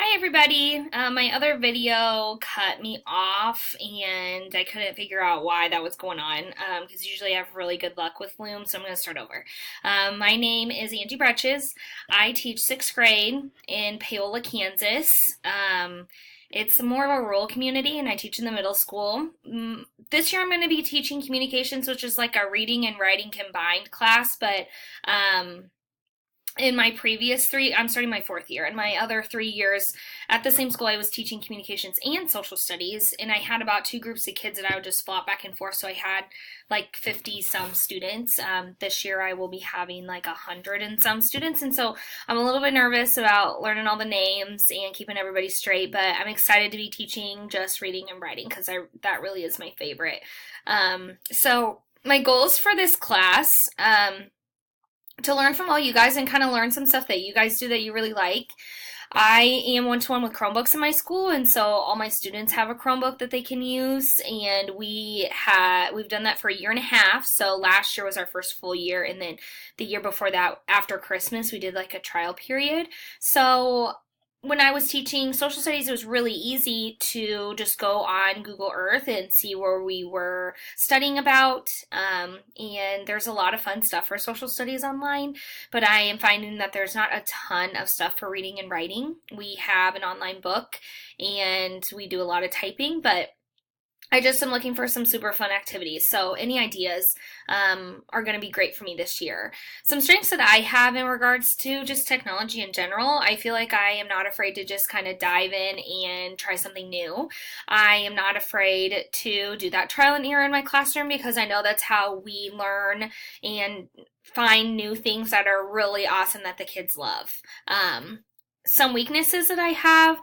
Hi everybody! My other video cut me off and I couldn't figure out why that was going on because usually I have really good luck with Loom, so I'm going to start over. My name is Angie Bretches. I teach sixth grade in Paola, Kansas. It's more of a rural community and I teach in the middle school. This year I'm going to be teaching communications, which is like a reading and writing combined class, but um, in my previous three, I'm starting my fourth year. In my other 3 years at the same school, I was teaching communications and social studies, and I had about two groups of kids that I would just flop back and forth. So I had like 50 some students. This year, I will be having like 100 and some students, and so I'm a little bit nervous about learning all the names and keeping everybody straight. But I'm excited to be teaching just reading and writing because I that really is my favorite. So my goals for this class. To learn from all you guys and kind of learn some stuff that you guys do that you really like. I am one-to-one with Chromebooks in my school, and so all my students have a Chromebook that they can use, and we've done that for a year and a half. So last year was our first full year, and then the year before that, after Christmas, we did like a trial period. So when I was teaching social studies, it was really easy to just go on Google Earth and see where we were studying about. And there's a lot of fun stuff for social studies online, but I am finding that there's not a ton of stuff for reading and writing. We have an online book and we do a lot of typing, but I just am looking for some super fun activities. So any ideas are going to be great for me this year. Some strengths that I have in regards to just technology in general, I feel like I am not afraid to just kind of dive in and try something new. I am not afraid to do that trial and error in my classroom because I know that's how we learn and find new things that are really awesome that the kids love. Some weaknesses that I have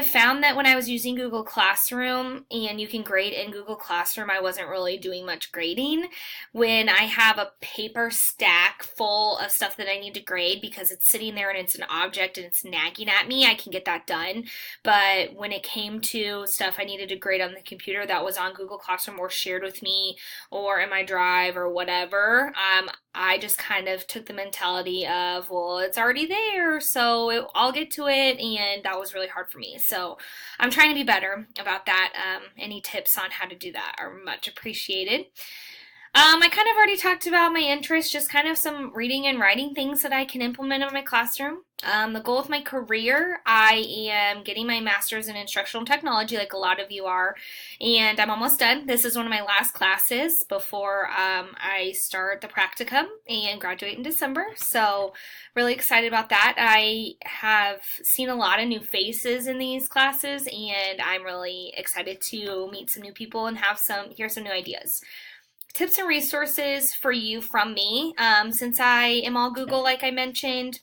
found that when I was using Google Classroom and you can grade in Google Classroom, I wasn't really doing much grading. When I have a paper stack full of stuff that I need to grade because it's sitting there and it's an object and it's nagging at me, I can get that done. But when it came to stuff I needed to grade on the computer that was on Google Classroom or shared with me or in my drive or whatever, I just kind of took the mentality of, well, it's already there, so I'll get to it, and that was really hard for me. So I'm trying to be better about that. Any tips on how to do that are much appreciated. I kind of already talked about my interests, just kind of some reading and writing things that I can implement in my classroom. The goal of my career, I am getting my master's in instructional technology, like a lot of you are, and I'm almost done. This is one of my last classes before I start the practicum and graduate in December. So, really excited about that. I have seen a lot of new faces in these classes, and I'm really excited to meet some new people and hear some new ideas. Tips and resources for you from me. Since I am all Google, like I mentioned,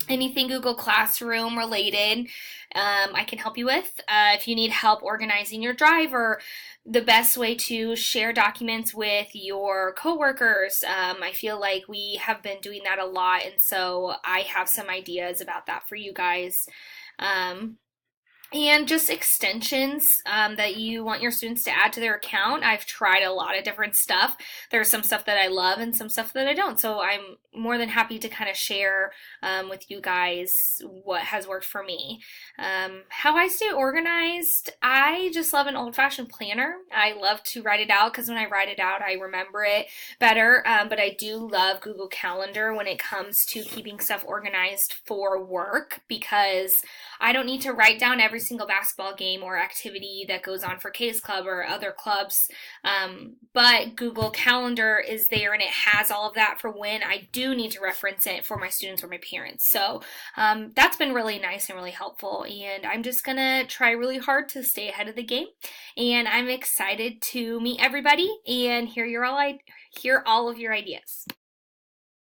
anything Google Classroom related, I can help you with. If you need help organizing your drive or the best way to share documents with your coworkers, I feel like we have been doing that a lot, and so I have some ideas about that for you guys. Um, and just extensions that you want your students to add to their account. I've tried a lot of different stuff. There's some stuff that I love and some stuff that I don't. So I'm more than happy to kind of share with you guys what has worked for me. How I stay organized, I just love an old-fashioned planner. I love to write it out because when I write it out, I remember it better. But I do love Google Calendar when it comes to keeping stuff organized for work because I don't need to write down every single basketball game or activity that goes on for K's Club or other clubs. But Google Calendar is there and it has all of that for when I do need to reference it for my students or my parents. So that's been really nice and really helpful. And I'm just going to try really hard to stay ahead of the game. And I'm excited to meet everybody and hear all of your ideas.